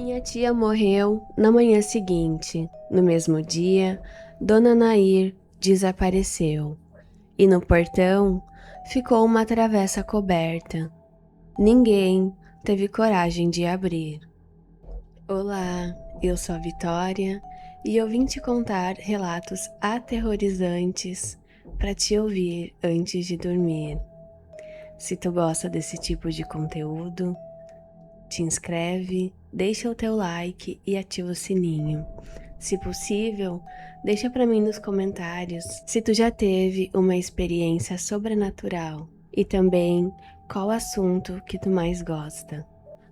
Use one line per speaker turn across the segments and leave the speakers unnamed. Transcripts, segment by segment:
Minha tia morreu na manhã seguinte. No mesmo dia, Dona Nair desapareceu e no portão ficou uma travessa coberta. Ninguém teve coragem de abrir. Olá, eu sou a Vitória e eu vim te contar relatos aterrorizantes para te ouvir antes de dormir. Se tu gosta desse tipo de conteúdo, te inscreve, deixa o teu like e ativa o sininho. Se possível, deixa para mim nos comentários se tu já teve uma experiência sobrenatural e também qual assunto que tu mais gosta.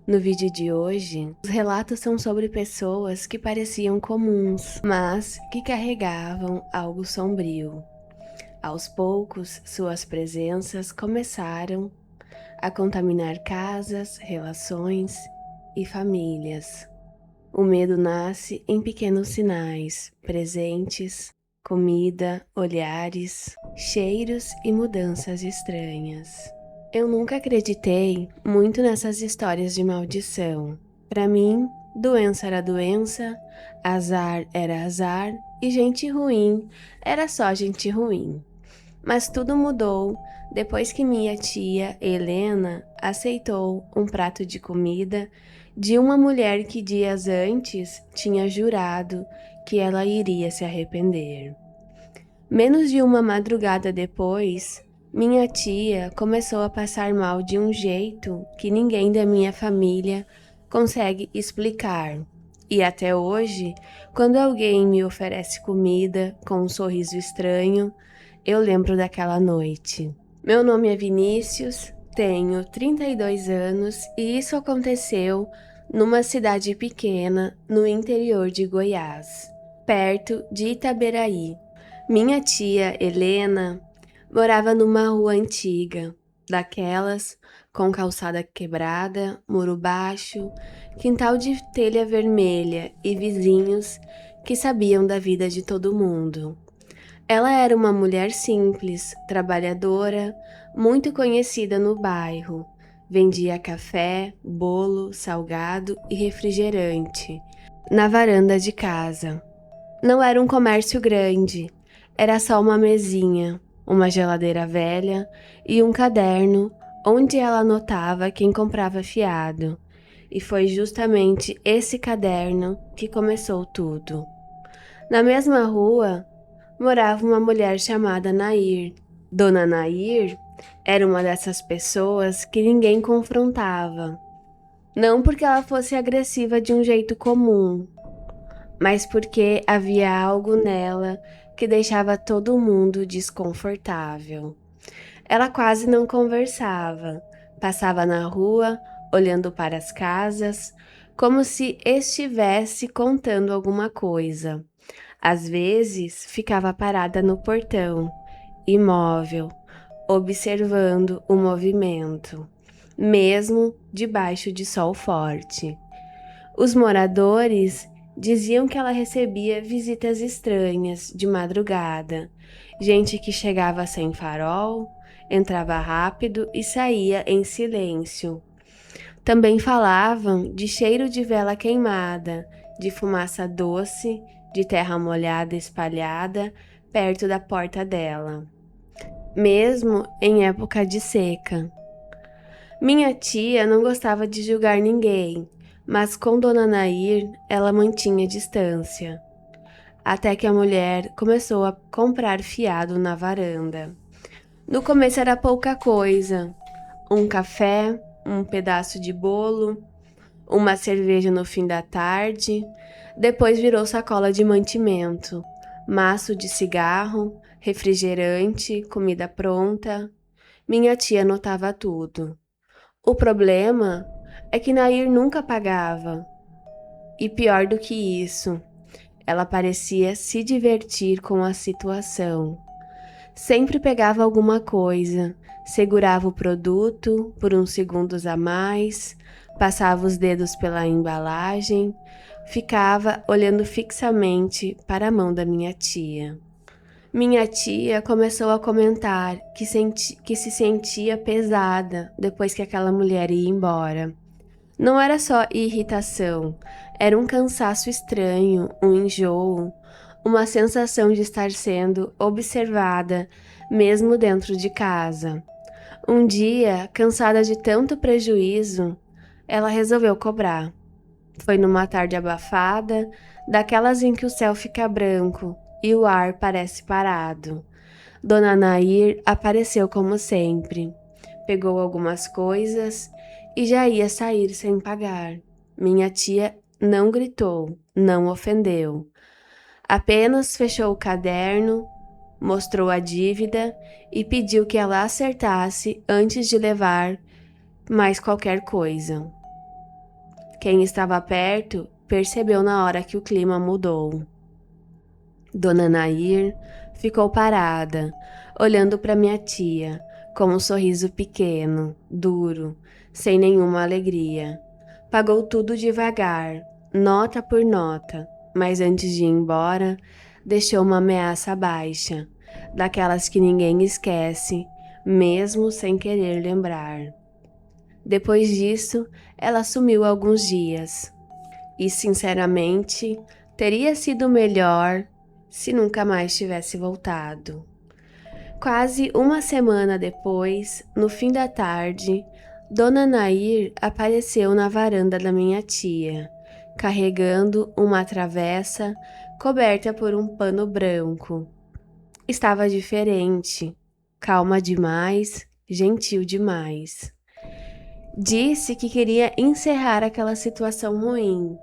No vídeo de hoje, os relatos são sobre pessoas que pareciam comuns, mas que carregavam algo sombrio. Aos poucos, suas presenças começaram a contaminar casas, relações e famílias. O medo nasce em pequenos sinais, presentes, comida, olhares, cheiros e mudanças estranhas. Eu nunca acreditei muito nessas histórias de maldição. Para mim, doença era doença, azar era azar e gente ruim era só gente ruim. Mas tudo mudou depois que minha tia, Helena, aceitou um prato de comida de uma mulher que dias antes tinha jurado que ela iria se arrepender. Menos de uma madrugada depois, minha tia começou a passar mal de um jeito que ninguém da minha família consegue explicar. E até hoje, quando alguém me oferece comida com um sorriso estranho, eu lembro daquela noite. Meu nome é Vinícius, tenho 32 anos e isso aconteceu numa cidade pequena no interior de Goiás, perto de Itaberaí. Minha tia, Helena, morava numa rua antiga, daquelas com calçada quebrada, muro baixo, quintal de telha vermelha e vizinhos que sabiam da vida de todo mundo. Ela era uma mulher simples, trabalhadora, muito conhecida no bairro. Vendia café, bolo, salgado e refrigerante na varanda de casa. Não era um comércio grande, era só uma mesinha, uma geladeira velha e um caderno onde ela anotava quem comprava fiado. E foi justamente esse caderno que começou tudo. Na mesma rua, morava uma mulher chamada Nair. Dona Nair era uma dessas pessoas que ninguém confrontava. Não porque ela fosse agressiva de um jeito comum, mas porque havia algo nela que deixava todo mundo desconfortável. Ela quase não conversava, passava na rua, olhando para as casas, como se estivesse contando alguma coisa. Às vezes, ficava parada no portão, imóvel, observando o movimento, mesmo debaixo de sol forte. Os moradores diziam que ela recebia visitas estranhas de madrugada, gente que chegava sem farol, entrava rápido e saía em silêncio. Também falavam de cheiro de vela queimada, de fumaça doce, de terra molhada espalhada perto da porta dela, mesmo em época de seca. Minha tia não gostava de julgar ninguém, mas com Dona Nair ela mantinha distância, até que a mulher começou a comprar fiado na varanda. No começo era pouca coisa, um café, um pedaço de bolo, uma cerveja no fim da tarde, depois virou sacola de mantimento, maço de cigarro, refrigerante, comida pronta. Minha tia anotava tudo. O problema é que Nair nunca pagava. E pior do que isso, ela parecia se divertir com a situação. Sempre pegava alguma coisa, segurava o produto por uns segundos a mais, passava os dedos pela embalagem, ficava olhando fixamente para a mão da minha tia. Minha tia começou a comentar que se sentia pesada depois que aquela mulher ia embora. Não era só irritação, era um cansaço estranho, um enjoo, uma sensação de estar sendo observada, mesmo dentro de casa. Um dia, cansada de tanto prejuízo, ela resolveu cobrar. Foi numa tarde abafada, daquelas em que o céu fica branco e o ar parece parado. Dona Nair apareceu como sempre. Pegou algumas coisas e já ia sair sem pagar. Minha tia não gritou, não ofendeu. Apenas fechou o caderno, mostrou a dívida e pediu que ela acertasse antes de levar mais qualquer coisa. Quem estava perto percebeu na hora que o clima mudou. Dona Nair ficou parada, olhando para minha tia, com um sorriso pequeno, duro, sem nenhuma alegria. Pagou tudo devagar, nota por nota, mas antes de ir embora, deixou uma ameaça baixa, daquelas que ninguém esquece, mesmo sem querer lembrar. Depois disso, ela sumiu alguns dias. E, sinceramente, teria sido melhor se nunca mais tivesse voltado. Quase uma semana depois, no fim da tarde, Dona Nair apareceu na varanda da minha tia, carregando uma travessa coberta por um pano branco. Estava diferente, calma demais, gentil demais. Disse que queria encerrar aquela situação ruim,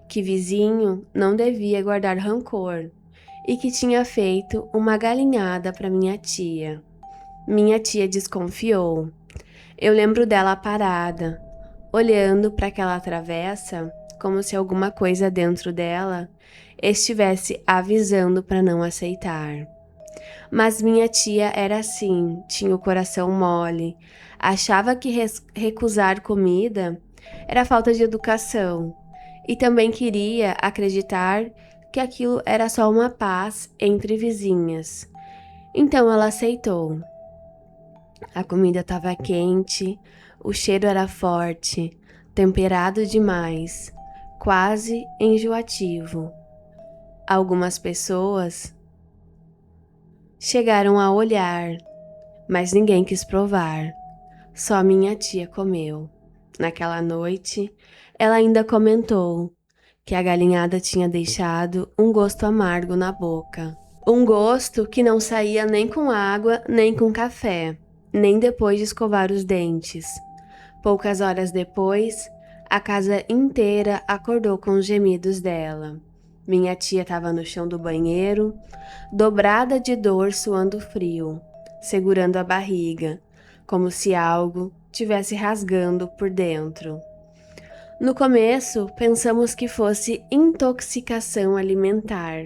que vizinho não devia guardar rancor e que tinha feito uma galinhada para minha tia. Minha tia desconfiou. Eu lembro dela parada, olhando para aquela travessa como se alguma coisa dentro dela estivesse avisando para não aceitar. Mas minha tia era assim, tinha o coração mole, achava que recusar comida era falta de educação e também queria acreditar que aquilo era só uma paz entre vizinhas. Então ela aceitou. A comida estava quente, o cheiro era forte, temperado demais, quase enjoativo. Algumas pessoas chegaram a olhar, mas ninguém quis provar. Só minha tia comeu. Naquela noite, ela ainda comentou que a galinhada tinha deixado um gosto amargo na boca. Um gosto que não saía nem com água, nem com café, nem depois de escovar os dentes. Poucas horas depois, a casa inteira acordou com os gemidos dela. Minha tia estava no chão do banheiro, dobrada de dor, suando frio, segurando a barriga, como se algo tivesse rasgando por dentro. No começo, pensamos que fosse intoxicação alimentar.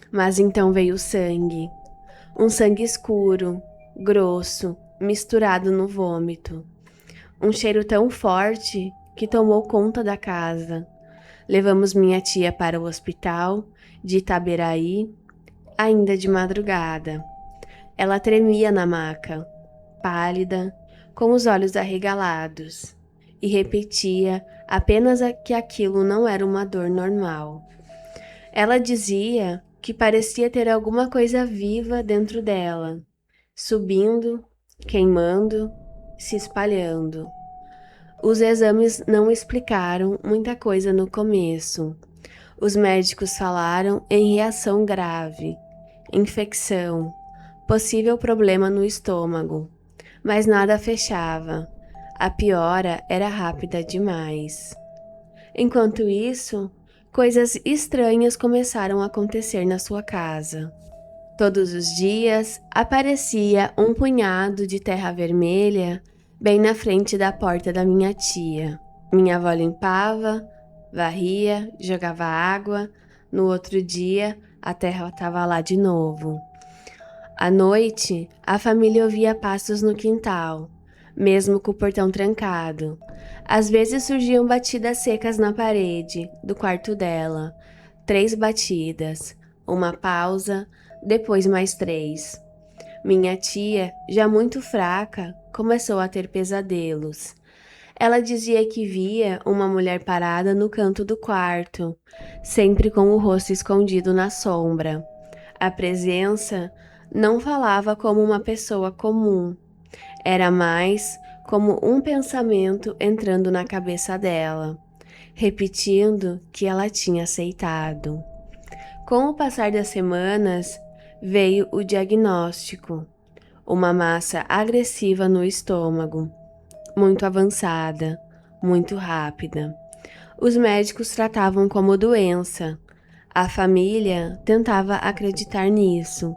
Mas então veio o sangue. Um sangue escuro, grosso, misturado no vômito. Um cheiro tão forte que tomou conta da casa. Levamos minha tia para o hospital de Itaberaí, ainda de madrugada. Ela tremia na maca, pálida, com os olhos arregalados, e repetia apenas que aquilo não era uma dor normal. Ela dizia que parecia ter alguma coisa viva dentro dela, subindo, queimando, se espalhando. Os exames não explicaram muita coisa no começo. Os médicos falaram em reação grave, infecção, possível problema no estômago, mas nada fechava. A piora era rápida demais. Enquanto isso, coisas estranhas começaram a acontecer na sua casa. Todos os dias aparecia um punhado de terra vermelha bem na frente da porta da minha tia. Minha avó limpava, varria, jogava água. No outro dia, a terra estava lá de novo. À noite, a família ouvia passos no quintal, mesmo com o portão trancado. Às vezes surgiam batidas secas na parede do quarto dela. 3 batidas, uma pausa, depois mais 3. Minha tia, já muito fraca, começou a ter pesadelos. Ela dizia que via uma mulher parada no canto do quarto, sempre com o rosto escondido na sombra. A presença não falava como uma pessoa comum, era mais como um pensamento entrando na cabeça dela, repetindo que ela tinha aceitado. Com o passar das semanas, veio o diagnóstico: uma massa agressiva no estômago, muito avançada, muito rápida. Os médicos tratavam como doença. A família tentava acreditar nisso,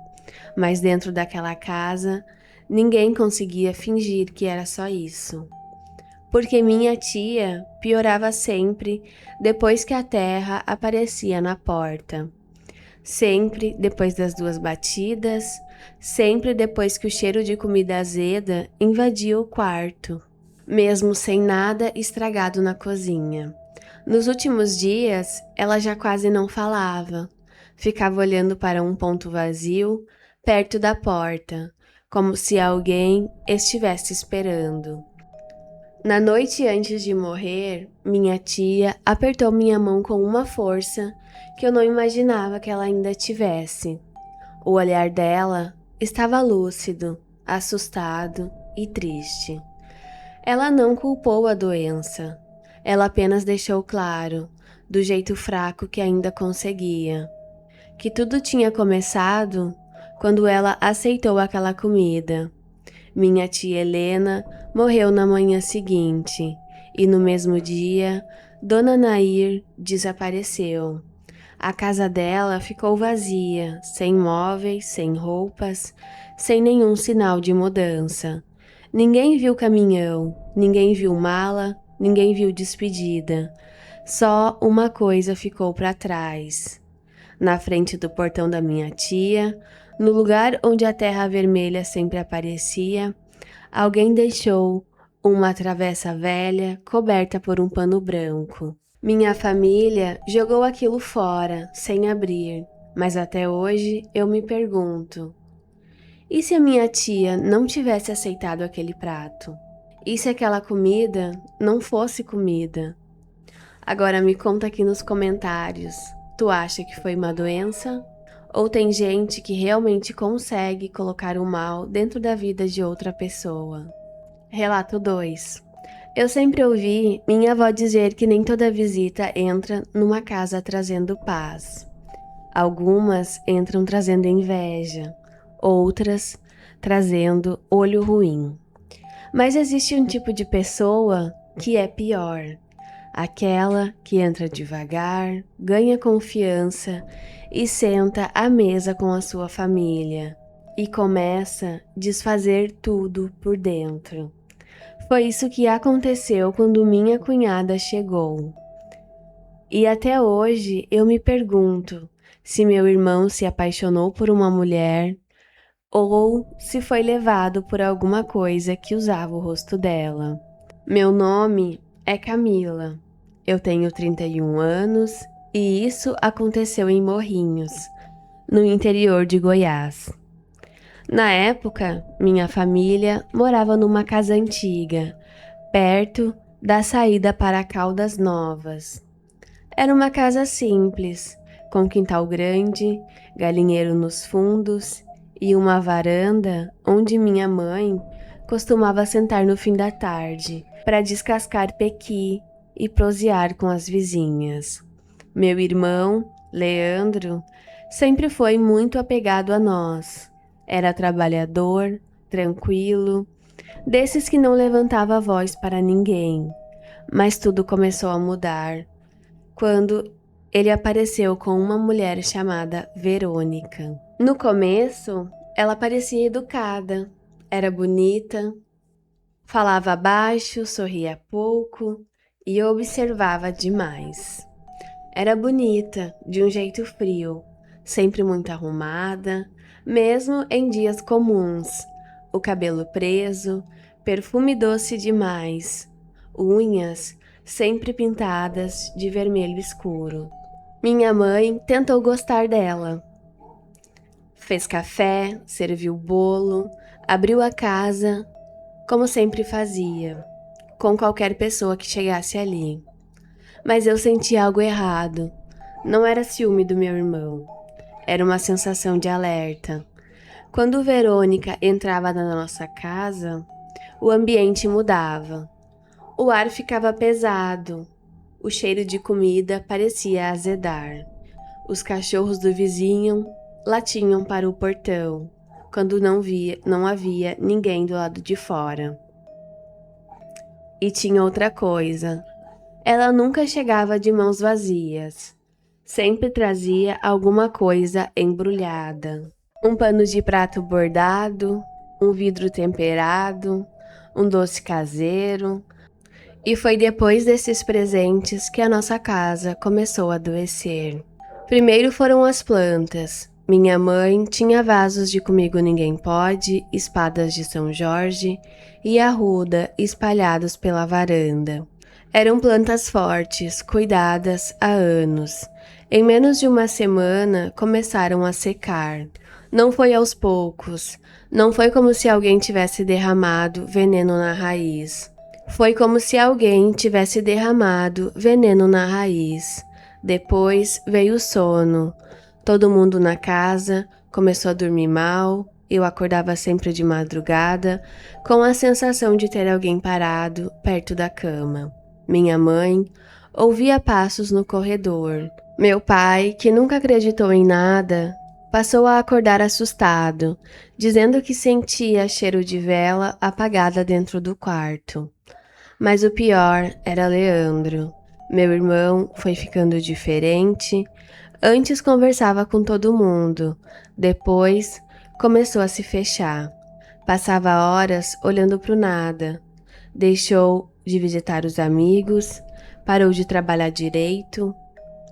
mas dentro daquela casa, ninguém conseguia fingir que era só isso. Porque minha tia piorava sempre depois que a terra aparecia na porta. Sempre depois das 2 batidas, sempre depois que o cheiro de comida azeda invadia o quarto, mesmo sem nada estragado na cozinha. Nos últimos dias, ela já quase não falava. Ficava olhando para um ponto vazio, perto da porta, como se alguém estivesse esperando. Na noite antes de morrer, minha tia apertou minha mão com uma força que eu não imaginava que ela ainda tivesse. O olhar dela estava lúcido, assustado e triste. Ela não culpou a doença. Ela apenas deixou claro, do jeito fraco que ainda conseguia, que tudo tinha começado quando ela aceitou aquela comida. Minha tia Helena morreu na manhã seguinte e no mesmo dia, Dona Nair desapareceu. A casa dela ficou vazia, sem móveis, sem roupas, sem nenhum sinal de mudança. Ninguém viu caminhão, ninguém viu mala, ninguém viu despedida. Só uma coisa ficou para trás. Na frente do portão da minha tia, no lugar onde a terra vermelha sempre aparecia, alguém deixou uma travessa velha coberta por um pano branco. Minha família jogou aquilo fora, sem abrir, mas até hoje eu me pergunto: e se a minha tia não tivesse aceitado aquele prato? E se aquela comida não fosse comida? Agora me conta aqui nos comentários, tu acha que foi uma doença? Ou tem gente que realmente consegue colocar o mal dentro da vida de outra pessoa? Relato 2. Eu sempre ouvi minha avó dizer que nem toda visita entra numa casa trazendo paz. Algumas entram trazendo inveja, outras trazendo olho ruim. Mas existe um tipo de pessoa que é pior. Aquela que entra devagar, ganha confiança e senta à mesa com a sua família e começa a desfazer tudo por dentro. Foi isso que aconteceu quando minha cunhada chegou. E até hoje eu me pergunto se meu irmão se apaixonou por uma mulher ou se foi levado por alguma coisa que usava o rosto dela. Meu nome é Camila. Eu tenho 31 anos e isso aconteceu em Morrinhos, no interior de Goiás. Na época, minha família morava numa casa antiga, perto da saída para Caldas Novas. Era uma casa simples, com quintal grande, galinheiro nos fundos e uma varanda onde minha mãe costumava sentar no fim da tarde para descascar pequi e prosear com as vizinhas. Meu irmão, Leandro, sempre foi muito apegado a nós. Era trabalhador, tranquilo, desses que não levantava a voz para ninguém. Mas tudo começou a mudar quando ele apareceu com uma mulher chamada Verônica. No começo, ela parecia educada, era bonita, falava baixo, sorria pouco e observava demais. Era bonita, de um jeito frio, sempre muito arrumada, mesmo em dias comuns. O cabelo preso, perfume doce demais, unhas sempre pintadas de vermelho escuro. Minha mãe tentou gostar dela. Fez café, serviu bolo, abriu a casa, como sempre fazia. com qualquer pessoa que chegasse ali. Mas eu senti algo errado. Não era ciúme do meu irmão. Era uma sensação de alerta. Quando Verônica entrava na nossa casa, o ambiente mudava. O ar ficava pesado. O cheiro de comida parecia azedar. Os cachorros do vizinho latiam para o portão, quando não havia ninguém do lado de fora. E tinha outra coisa. Ela nunca chegava de mãos vazias. Sempre trazia alguma coisa embrulhada. Um pano de prato bordado, um vidro temperado, um doce caseiro. E foi depois desses presentes que a nossa casa começou a adoecer. Primeiro foram as plantas. Minha mãe tinha vasos de Comigo Ninguém Pode, espadas de São Jorge e arruda espalhados pela varanda. Eram plantas fortes, cuidadas há anos. Em menos de uma semana, começaram a secar. Não foi aos poucos. Não foi como se alguém tivesse derramado veneno na raiz. Foi como se alguém tivesse derramado veneno na raiz. Depois veio o sono. Todo mundo na casa começou a dormir mal. Eu acordava sempre de madrugada, com a sensação de ter alguém parado perto da cama. Minha mãe ouvia passos no corredor. Meu pai, que nunca acreditou em nada, passou a acordar assustado, dizendo que sentia cheiro de vela apagada dentro do quarto. Mas o pior era Leandro. Meu irmão foi ficando diferente. Antes conversava com todo mundo, depois começou a se fechar. Passava horas olhando para o nada. Deixou de visitar os amigos, parou de trabalhar direito.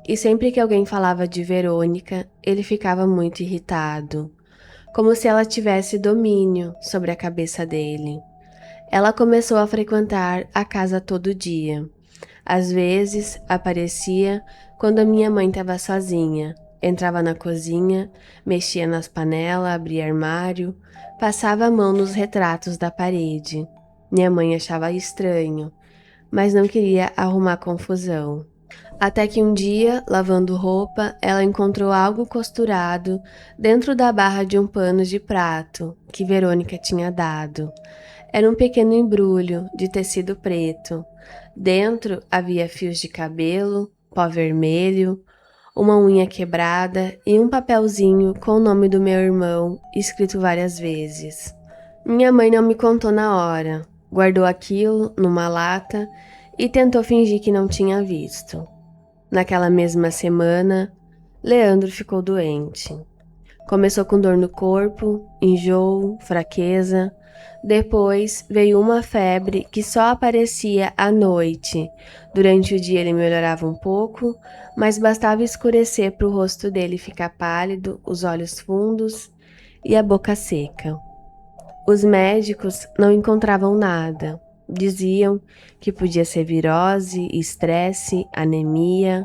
E sempre que alguém falava de Verônica, ele ficava muito irritado, como se ela tivesse domínio sobre a cabeça dele. Ela começou a frequentar a casa todo dia. Às vezes, aparecia quando a minha mãe estava sozinha. Entrava na cozinha, mexia nas panelas, abria armário, passava a mão nos retratos da parede. Minha mãe achava estranho, mas não queria arrumar confusão. Até que um dia, lavando roupa, ela encontrou algo costurado dentro da barra de um pano de prato que Verônica tinha dado. Era um pequeno embrulho de tecido preto. Dentro havia fios de cabelo, pó vermelho, uma unha quebrada e um papelzinho com o nome do meu irmão escrito várias vezes. Minha mãe não me contou na hora, guardou aquilo numa lata e tentou fingir que não tinha visto. Naquela mesma semana, Leandro ficou doente. Começou com dor no corpo, enjoo, fraqueza. Depois veio uma febre que só aparecia à noite. Durante o dia ele melhorava um pouco, mas bastava escurecer para o rosto dele ficar pálido, os olhos fundos e a boca seca. Os médicos não encontravam nada. Diziam que podia ser virose, estresse, anemia,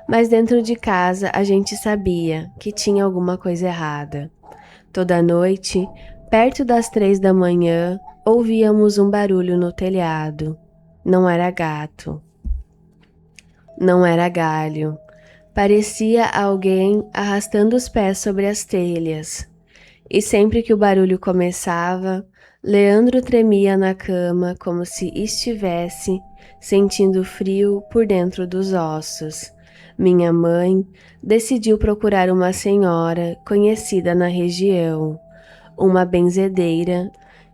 mas dentro de casa a gente sabia que tinha alguma coisa errada. Toda noite, perto das 3 da manhã, ouvíamos um barulho no telhado. Não era gato. Não era galho. Parecia alguém arrastando os pés sobre as telhas. E sempre que o barulho começava, Leandro tremia na cama como se estivesse sentindo frio por dentro dos ossos. Minha mãe decidiu procurar uma senhora conhecida na região, uma benzedeira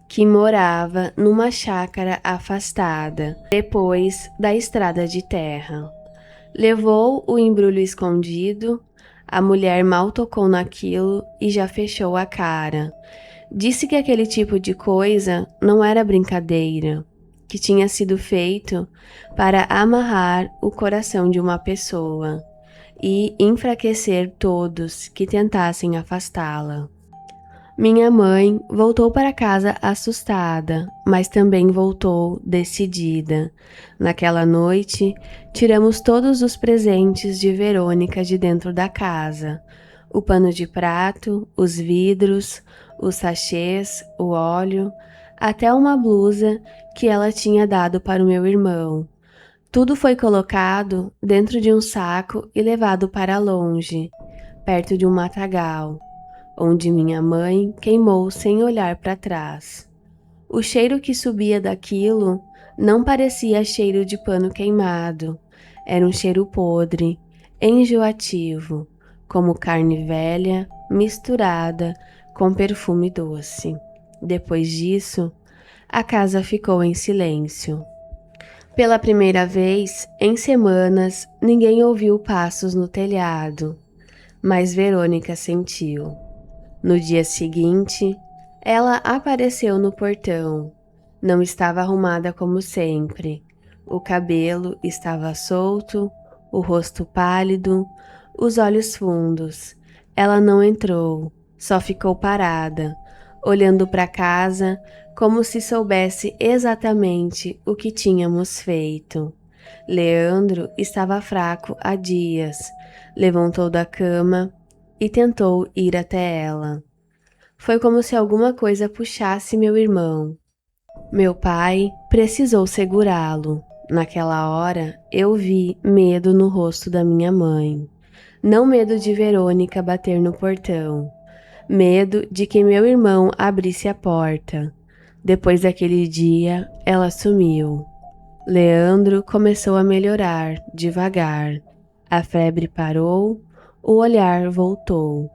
que morava numa chácara afastada, depois da estrada de terra. Levou o embrulho escondido. A mulher mal tocou naquilo e já fechou a cara. Disse que aquele tipo de coisa não era brincadeira, que tinha sido feito para amarrar o coração de uma pessoa e enfraquecer todos que tentassem afastá-la. Minha mãe voltou para casa assustada, mas também voltou decidida. Naquela noite, tiramos todos os presentes de Verônica de dentro da casa: o pano de prato, os vidros, os sachês, o óleo, até uma blusa que ela tinha dado para o meu irmão. Tudo foi colocado dentro de um saco e levado para longe, perto de um matagal, onde minha mãe queimou sem olhar para trás. O cheiro que subia daquilo não parecia cheiro de pano queimado, era um cheiro podre, enjoativo, como carne velha misturada com perfume doce. Depois disso, a casa ficou em silêncio. Pela primeira vez em semanas, ninguém ouviu passos no telhado, mas Verônica sentiu. No dia seguinte, ela apareceu no portão. Não estava arrumada como sempre. O cabelo estava solto, o rosto pálido, os olhos fundos. Ela não entrou, só ficou parada, olhando para casa como se soubesse exatamente o que tínhamos feito. Leandro estava fraco há dias. Levantou da cama e tentou ir até ela. Foi como se alguma coisa puxasse meu irmão. Meu pai precisou segurá-lo. Naquela hora, eu vi medo no rosto da minha mãe. Não medo de Verônica bater no portão. Medo de que meu irmão abrisse a porta. Depois daquele dia, ela sumiu. Leandro começou a melhorar, devagar. A febre parou, o olhar voltou.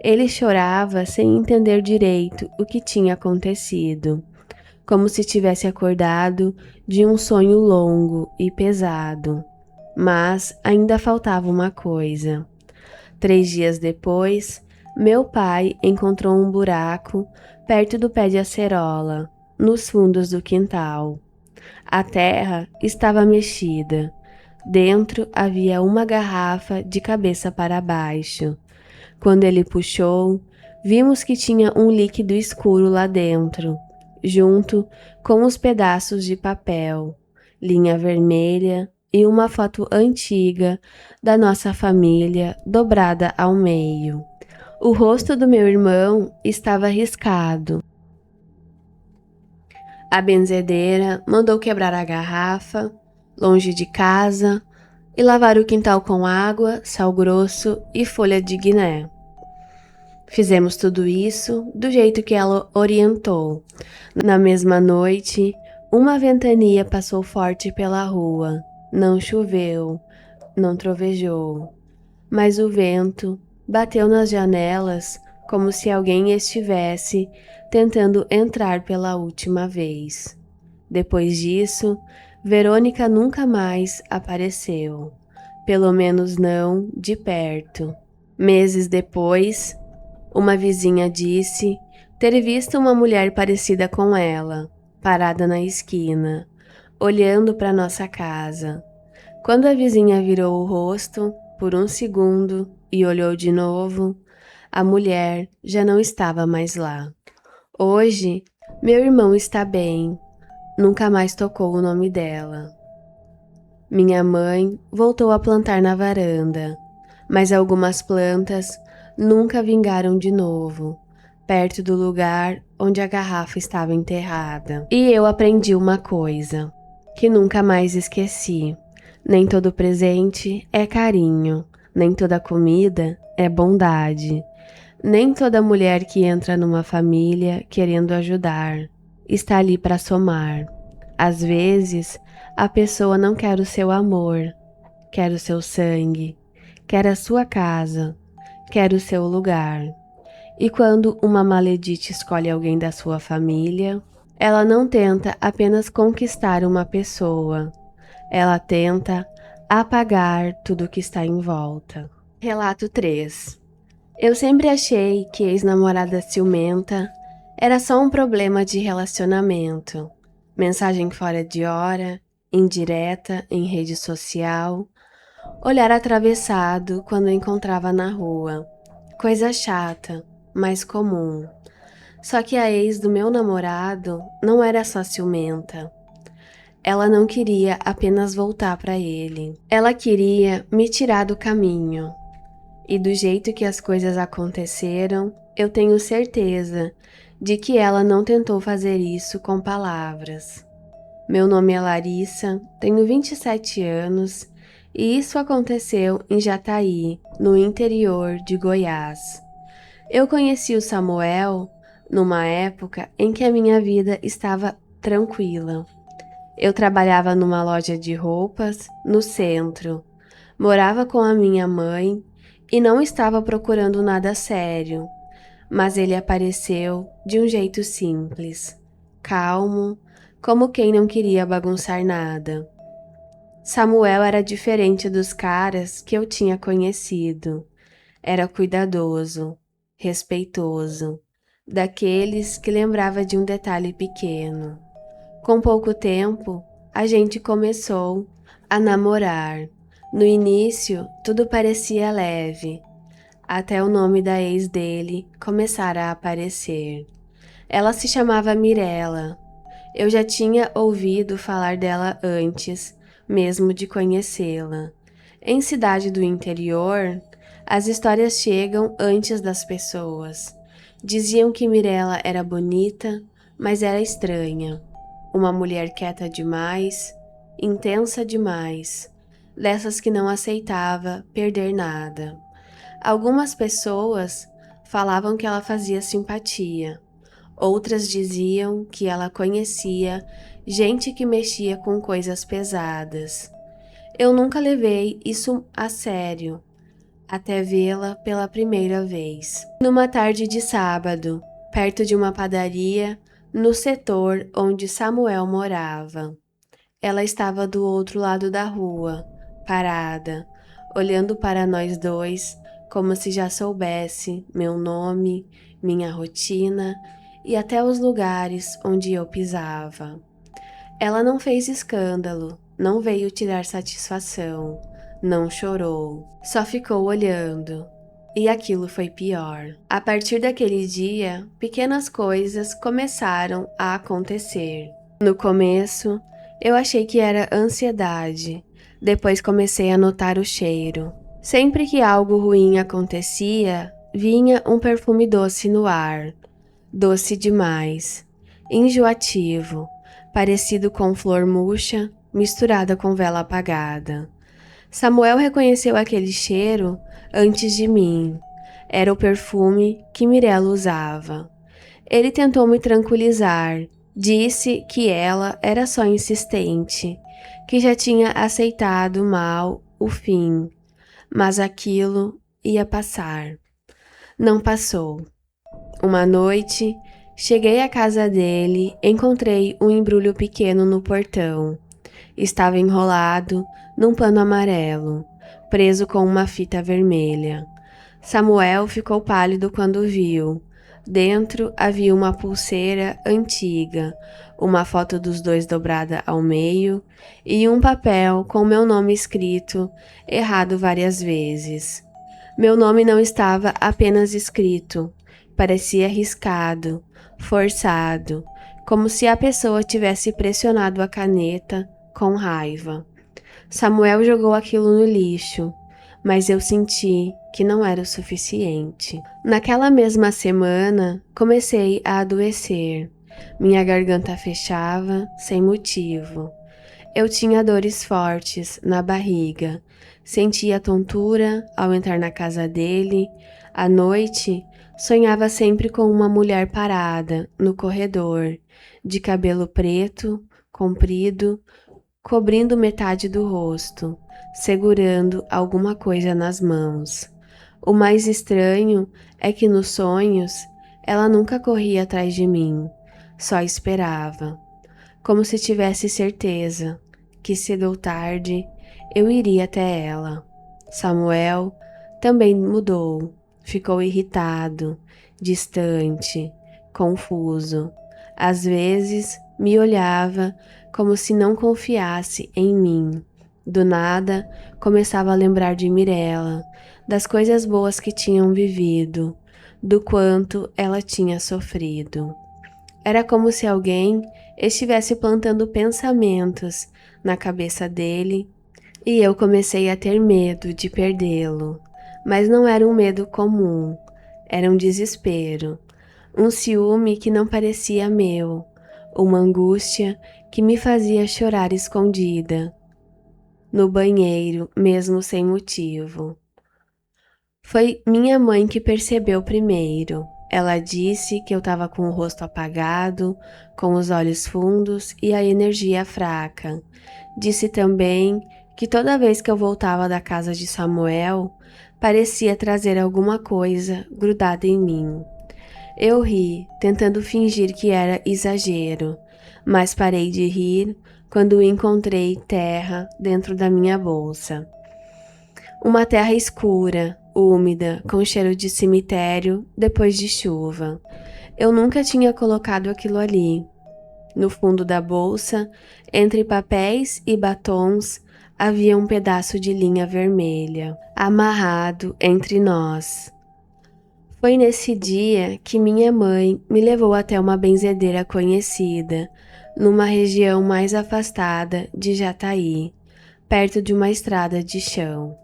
Ele chorava sem entender direito o que tinha acontecido, como se tivesse acordado de um sonho longo e pesado. Mas ainda faltava uma coisa. 3 dias depois, meu pai encontrou um buraco perto do pé de acerola, nos fundos do quintal. A terra estava mexida. Dentro havia uma garrafa de cabeça para baixo. Quando ele puxou, vimos que tinha um líquido escuro lá dentro, junto com os pedaços de papel, linha vermelha e uma foto antiga da nossa família dobrada ao meio. O rosto do meu irmão estava riscado. A benzedeira mandou quebrar a garrafa, longe de casa, e lavar o quintal com água, sal grosso e folha de guiné. Fizemos tudo isso do jeito que ela orientou. Na mesma noite, uma ventania passou forte pela rua. Não choveu, não trovejou, mas o vento bateu nas janelas como se alguém estivesse tentando entrar pela última vez. Depois disso, Verônica nunca mais apareceu, pelo menos não de perto. Meses depois, uma vizinha disse ter visto uma mulher parecida com ela, parada na esquina, olhando para nossa casa. Quando a vizinha virou o rosto, por um segundo, e olhou de novo, a mulher já não estava mais lá. Hoje, meu irmão está bem, nunca mais tocou o nome dela. Minha mãe voltou a plantar na varanda, mas algumas plantas nunca vingaram de novo, perto do lugar onde a garrafa estava enterrada. E eu aprendi uma coisa, que nunca mais esqueci. Nem todo presente é carinho, nem toda comida é bondade, nem toda mulher que entra numa família querendo ajudar está ali para somar. Às vezes, a pessoa não quer o seu amor, quer o seu sangue, quer a sua casa, quer o seu lugar. E quando uma maledite escolhe alguém da sua família, ela não tenta apenas conquistar uma pessoa, ela tenta apagar tudo que está em volta. Relato 3. Eu sempre achei que ex-namorada ciumenta era só um problema de relacionamento. Mensagem fora de hora, indireta em rede social, olhar atravessado quando encontrava na rua. Coisa chata, mas comum. Só que a ex do meu namorado não era só ciumenta. Ela não queria apenas voltar para ele. Ela queria me tirar do caminho. E do jeito que as coisas aconteceram, eu tenho certeza de que ela não tentou fazer isso com palavras. Meu nome é Larissa, tenho 27 anos e isso aconteceu em Jataí, no interior de Goiás. Eu conheci o Samuel numa época em que a minha vida estava tranquila. Eu trabalhava numa loja de roupas no centro, morava com a minha mãe e não estava procurando nada sério, mas ele apareceu de um jeito simples, calmo, como quem não queria bagunçar nada. Samuel era diferente dos caras que eu tinha conhecido. Era cuidadoso, respeitoso, daqueles que lembrava de um detalhe pequeno. Com pouco tempo, a gente começou a namorar. No início, tudo parecia leve, até o nome da ex dele começar a aparecer. Ela se chamava Mirella. Eu já tinha ouvido falar dela antes, mesmo de conhecê-la. Em cidade do interior, as histórias chegam antes das pessoas. Diziam que Mirella era bonita, mas era estranha. Uma mulher quieta demais, intensa demais, dessas que não aceitava perder nada. Algumas pessoas falavam que ela fazia simpatia, outras diziam que ela conhecia gente que mexia com coisas pesadas. Eu nunca levei isso a sério, até vê-la pela primeira vez. Numa tarde de sábado, perto de uma padaria, no setor onde Samuel morava. Ela estava do outro lado da rua, parada, olhando para nós dois, como se já soubesse meu nome, minha rotina e até os lugares onde eu pisava. Ela não fez escândalo, não veio tirar satisfação, não chorou, só ficou olhando. E aquilo foi pior. A partir daquele dia, pequenas coisas começaram a acontecer. No começo, eu achei que era ansiedade. Depois comecei a notar o cheiro. Sempre que algo ruim acontecia, vinha um perfume doce no ar. Doce demais. Enjoativo. Parecido com flor murcha misturada com vela apagada. Samuel reconheceu aquele cheiro antes de mim. Era o perfume que Mirella usava. Ele tentou me tranquilizar. Disse que ela era só insistente, que já tinha aceitado mal o fim, mas aquilo ia passar. Não passou. Uma noite, cheguei à casa dele, encontrei um embrulho pequeno no portão. Estava enrolado num pano amarelo, preso com uma fita vermelha. Samuel ficou pálido quando viu. Dentro havia uma pulseira antiga, uma foto dos dois dobrada ao meio e um papel com meu nome escrito, errado várias vezes. Meu nome não estava apenas escrito, parecia riscado, forçado, como se a pessoa tivesse pressionado a caneta com raiva. Samuel jogou aquilo no lixo, mas eu senti que não era o suficiente. Naquela mesma semana, comecei a adoecer. Minha garganta fechava sem motivo. Eu tinha dores fortes na barriga, sentia tontura ao entrar na casa dele. À noite, sonhava sempre com uma mulher parada no corredor, de cabelo preto, comprido, cobrindo metade do rosto, segurando alguma coisa nas mãos. O mais estranho é que nos sonhos ela nunca corria atrás de mim, só esperava, como se tivesse certeza que cedo ou tarde eu iria até ela. Samuel também mudou, ficou irritado, distante, confuso. Às vezes me olhava como se não confiasse em mim. Do nada, começava a lembrar de Mirella, das coisas boas que tinham vivido, do quanto ela tinha sofrido. Era como se alguém estivesse plantando pensamentos na cabeça dele e eu comecei a ter medo de perdê-lo. Mas não era um medo comum, era um desespero. um ciúme que não parecia meu, uma angústia que me fazia chorar escondida, no banheiro, mesmo sem motivo. Foi minha mãe que percebeu primeiro. Ela disse que eu estava com o rosto apagado, com os olhos fundos e a energia fraca. Disse também que toda vez que eu voltava da casa de Samuel, parecia trazer alguma coisa grudada em mim. Eu ri, tentando fingir que era exagero, mas parei de rir quando encontrei terra dentro da minha bolsa. Uma terra escura, úmida, com cheiro de cemitério depois de chuva. Eu nunca tinha colocado aquilo ali. No fundo da bolsa, entre papéis e batons, havia um pedaço de linha vermelha, amarrado entre nós. Foi nesse dia que minha mãe me levou até uma benzedeira conhecida, numa região mais afastada de Jataí, perto de uma estrada de chão.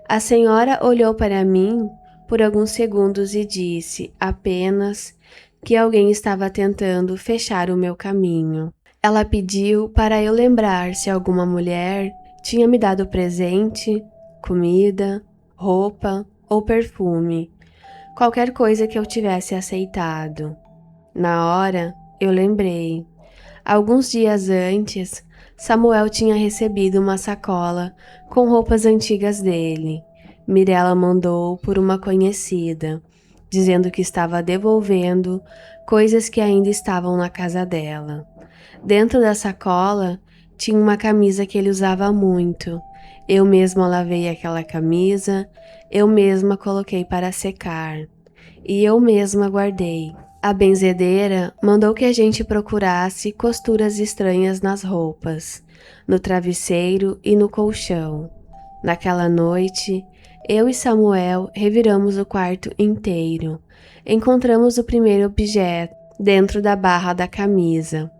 A senhora olhou para mim por alguns segundos e disse apenas que alguém estava tentando fechar o meu caminho. Ela pediu para eu lembrar se alguma mulher tinha me dado presente, comida, roupa ou perfume, qualquer coisa que eu tivesse aceitado. Na hora, eu lembrei. Alguns dias antes, Samuel tinha recebido uma sacola com roupas antigas dele. Mirella mandou por uma conhecida, dizendo que estava devolvendo coisas que ainda estavam na casa dela. Dentro da sacola tinha uma camisa que ele usava muito. Eu mesma lavei aquela camisa, eu mesma coloquei para secar e eu mesma guardei. A benzedeira mandou que a gente procurasse costuras estranhas nas roupas, no travesseiro e no colchão. Naquela noite, eu e Samuel reviramos o quarto inteiro. Encontramos o primeiro objeto dentro da barra da camisa.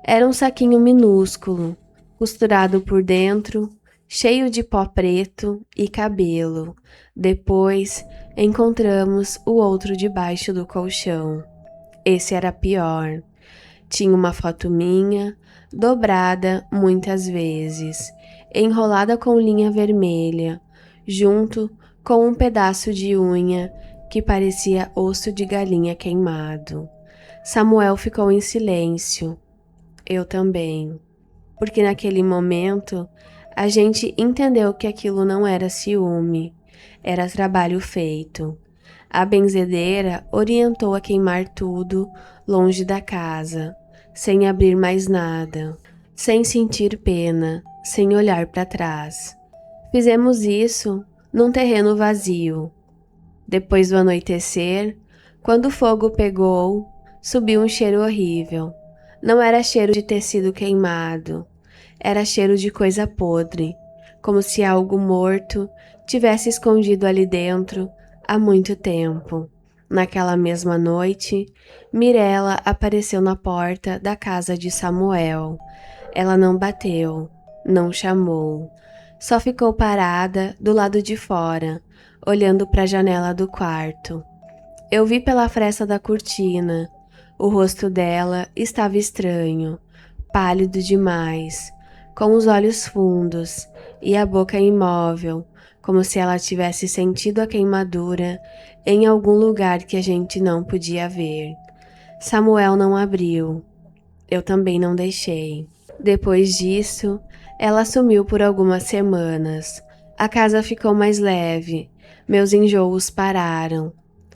Era um saquinho minúsculo, costurado por dentro, cheio de pó preto e cabelo. Depois, encontramos o outro debaixo do colchão. Esse era pior. Tinha uma foto minha, dobrada muitas vezes, enrolada com linha vermelha, junto com um pedaço de unha que parecia osso de galinha queimado. Samuel ficou em silêncio. Eu também. Porque naquele momento a gente entendeu que aquilo não era ciúme, era trabalho feito. A benzedeira orientou a queimar tudo longe da casa, sem abrir mais nada, sem sentir pena, sem olhar para trás. Fizemos isso num terreno vazio. Depois do anoitecer, quando o fogo pegou, subiu um cheiro horrível. Não era cheiro de tecido queimado, era cheiro de coisa podre, como se algo morto tivesse escondido ali dentro há muito tempo. Naquela mesma noite, Mirella apareceu na porta da casa de Samuel. Ela não bateu, não chamou, só ficou parada do lado de fora, olhando para a janela do quarto. Eu vi pela fresta da cortina. O rosto dela estava estranho, pálido demais, com os olhos fundos e a boca imóvel, como se ela tivesse sentido a queimadura em algum lugar que a gente não podia ver. Samuel não abriu. Eu também não deixei. Depois disso, ela sumiu por algumas semanas. A casa ficou mais leve. Meus enjoos pararam.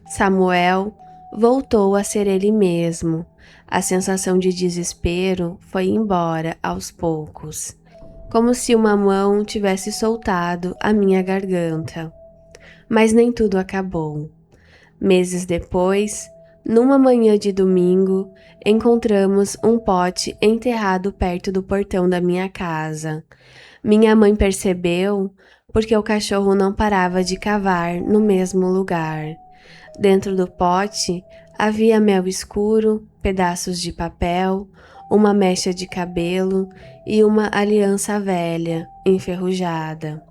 Samuel voltou a ser ele mesmo. A sensação de desespero foi embora aos poucos, como se uma mão tivesse soltado a minha garganta. Mas nem tudo acabou. Meses depois, numa manhã de domingo, encontramos um pote enterrado perto do portão da minha casa. Minha mãe percebeu porque o cachorro não parava de cavar no mesmo lugar. Dentro do pote havia mel escuro, pedaços de papel, uma mecha de cabelo e uma aliança velha, enferrujada.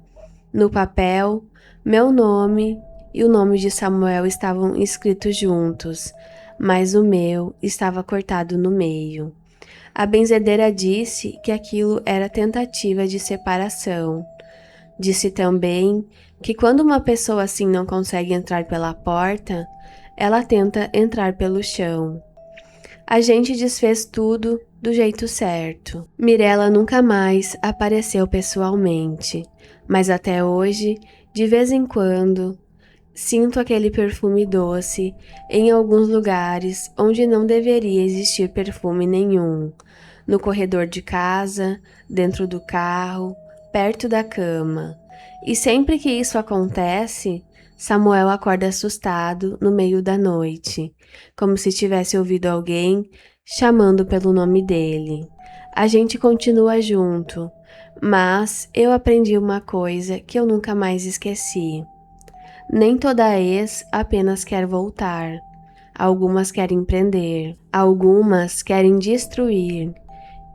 No papel, meu nome e o nome de Samuel estavam escritos juntos, mas o meu estava cortado no meio. A benzedeira disse que aquilo era tentativa de separação. Disse também que quando uma pessoa assim não consegue entrar pela porta, ela tenta entrar pelo chão. A gente desfez tudo do jeito certo. Mirella nunca mais apareceu pessoalmente, mas até hoje, de vez em quando, sinto aquele perfume doce em alguns lugares onde não deveria existir perfume nenhum. No corredor de casa, dentro do carro, perto da cama. E sempre que isso acontece, Samuel acorda assustado no meio da noite, como se tivesse ouvido alguém chamando pelo nome dele. A gente continua junto, mas eu aprendi uma coisa que eu nunca mais esqueci. Nem toda ex apenas quer voltar. Algumas querem prender, algumas querem destruir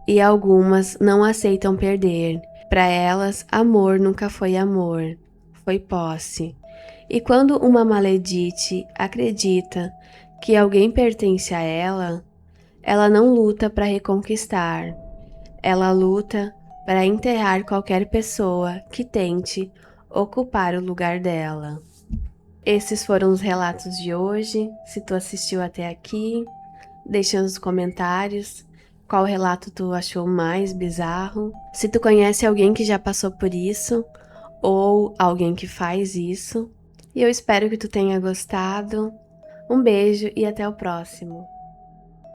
e algumas não aceitam perder. Para elas, amor nunca foi amor, foi posse. E quando uma maledite acredita que alguém pertence a ela, ela não luta para reconquistar, ela luta para enterrar qualquer pessoa que tente ocupar o lugar dela. Esses foram os relatos de hoje. Se tu assistiu até aqui, deixa nos comentários qual relato tu achou mais bizarro. Se tu conhece alguém que já passou por isso, ou alguém que faz isso. E eu espero que tu tenha gostado. Um beijo e até o próximo.